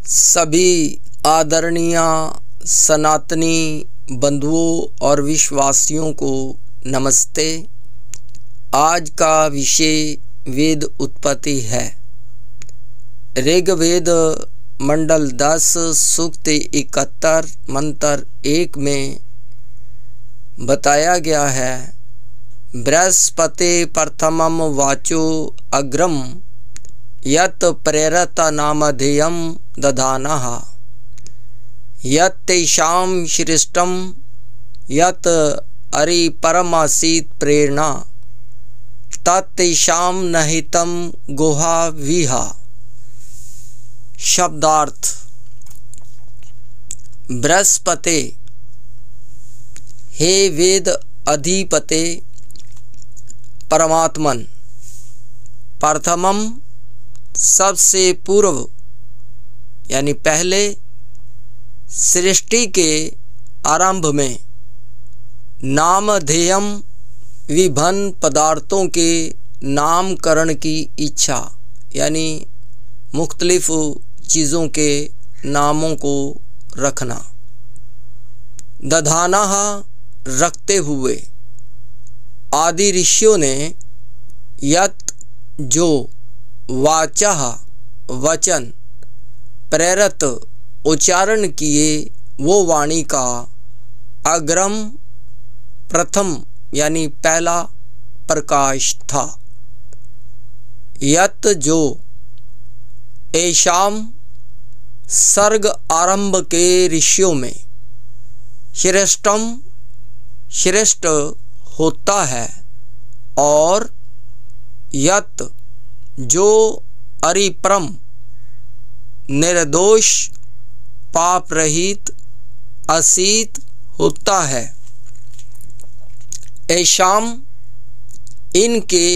सभी आदरणीय सनातनी बंधुओं और विश्वासियों को नमस्ते। आज का विषय वेद उत्पत्ति है। ऋग्वेद मंडल 10 सूक्त 71 मंत्र 1 में बताया गया है, बृहस्पति प्रथमम वाचो अग्रम यत् प्रेरत नामधेयम दधानः यत् तेषां श्रेष्ठं यत् अरि परमासीत् प्रेरणा तत्तेषां नहितं गुहाविहा। शब्दार्थ: बृहस्पति, हे वेद अधिपते परमात्मन, प्रथमम सबसे पूर्व यानी पहले, सृष्टि के आरंभ में, नामधेयम विभिन्न पदार्थों के नामकरण की इच्छा यानी मुख्तलिफ चीज़ों के नामों को रखना, दधाना रखते हुए, आदि ऋषियों ने यत् जो वाचा वचन प्रेरत उच्चारण किए वो वाणी का अग्रम प्रथम यानी पहला प्रकाश था। यत् जो ऐशाम सर्ग आरंभ के ऋषियों में श्रेष्ठम श्रेष्ठ होता है, और यत् जो अरिपरम निर्दोष पाप रहित असीत होता है। ऐशाम इनके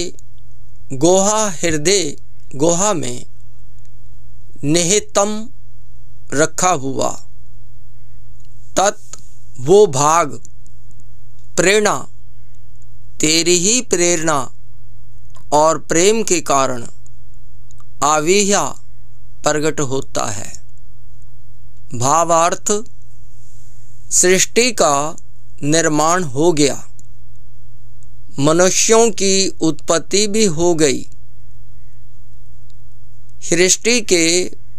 गोहा हृदय गोहा में निहितम रखा हुआ, तत् वो भाग, प्रेरणा तेरी ही प्रेरणा और प्रेम के कारण आविहा प्रकट होता है। भावार्थ: सृष्टि का निर्माण हो गया, मनुष्यों की उत्पत्ति भी हो गई। सृष्टि के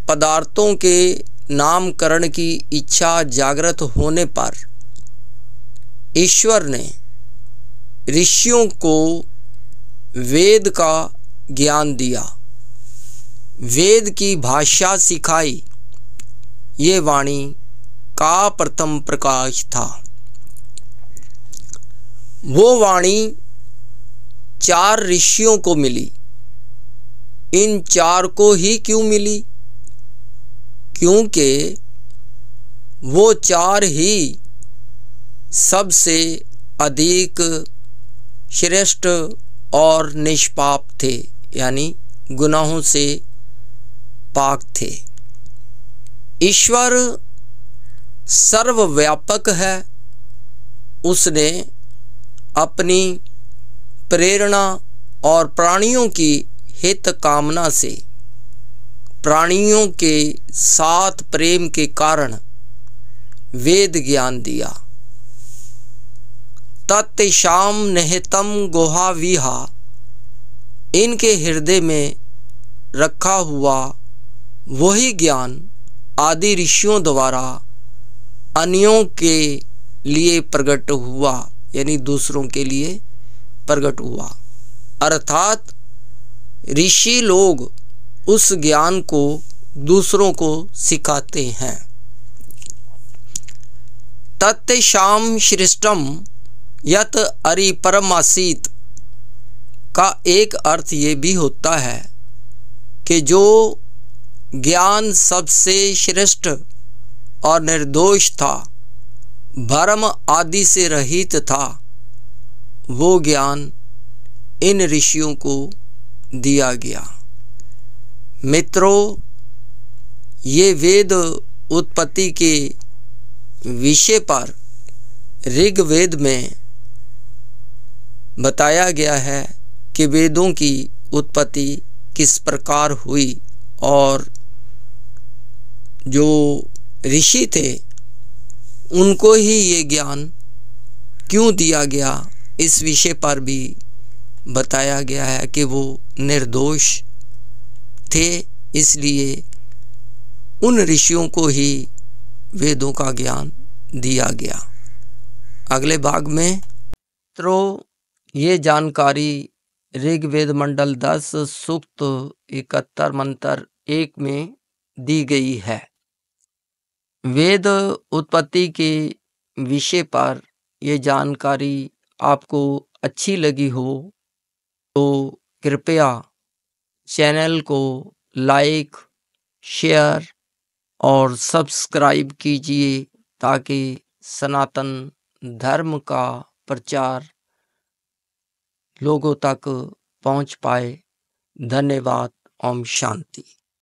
पदार्थों के नामकरण की इच्छा जागृत होने पर ईश्वर ने ऋषियों को वेद का ज्ञान दिया, वेद की भाषा सिखाई। ये वाणी का प्रथम प्रकाश था। वो वाणी 4 ऋषियों को मिली। इन 4 को ही क्यों मिली? क्योंकि वो 4 ही सबसे अधिक श्रेष्ठ और निष्पाप थे, यानी गुनाहों से पाक थे। ईश्वर सर्वव्यापक है। उसने अपनी प्रेरणा और प्राणियों की हित कामना से प्राणियों के साथ प्रेम के कारण वेद ज्ञान दिया। तत्तेषां निहितं गुहाविहा, इनके हृदय में रखा हुआ वही ज्ञान आदि ऋषियों द्वारा अन्यों के लिए प्रकट हुआ, यानी दूसरों के लिए प्रकट हुआ। अर्थात ऋषि लोग उस ज्ञान को दूसरों को सिखाते हैं। तत्तेषां श्रेष्ठम यत् अरि परमासीत् का एक अर्थ ये भी होता है कि जो ज्ञान सबसे श्रेष्ठ और निर्दोष था, भ्रम आदि से रहित था, वो ज्ञान इन ऋषियों को दिया गया। मित्रों, ये वेद उत्पत्ति के विषय पर ऋग्वेद में बताया गया है कि वेदों की उत्पत्ति किस प्रकार हुई और जो ऋषि थे उनको ही ये ज्ञान क्यों दिया गया, इस विषय पर भी बताया गया है कि वो निर्दोष थे, इसलिए उन ऋषियों को ही वेदों का ज्ञान दिया गया। अगले भाग में तो ये जानकारी ऋग्वेद मंडल 10 सूक्त 71 मंत्र 1 में दी गई है। वेद उत्पत्ति के विषय पर ये जानकारी आपको अच्छी लगी हो तो कृपया चैनल को लाइक, शेयर और सब्सक्राइब कीजिए ताकि सनातन धर्म का प्रचार लोगों तक पहुंच पाए। धन्यवाद। ओम शांति।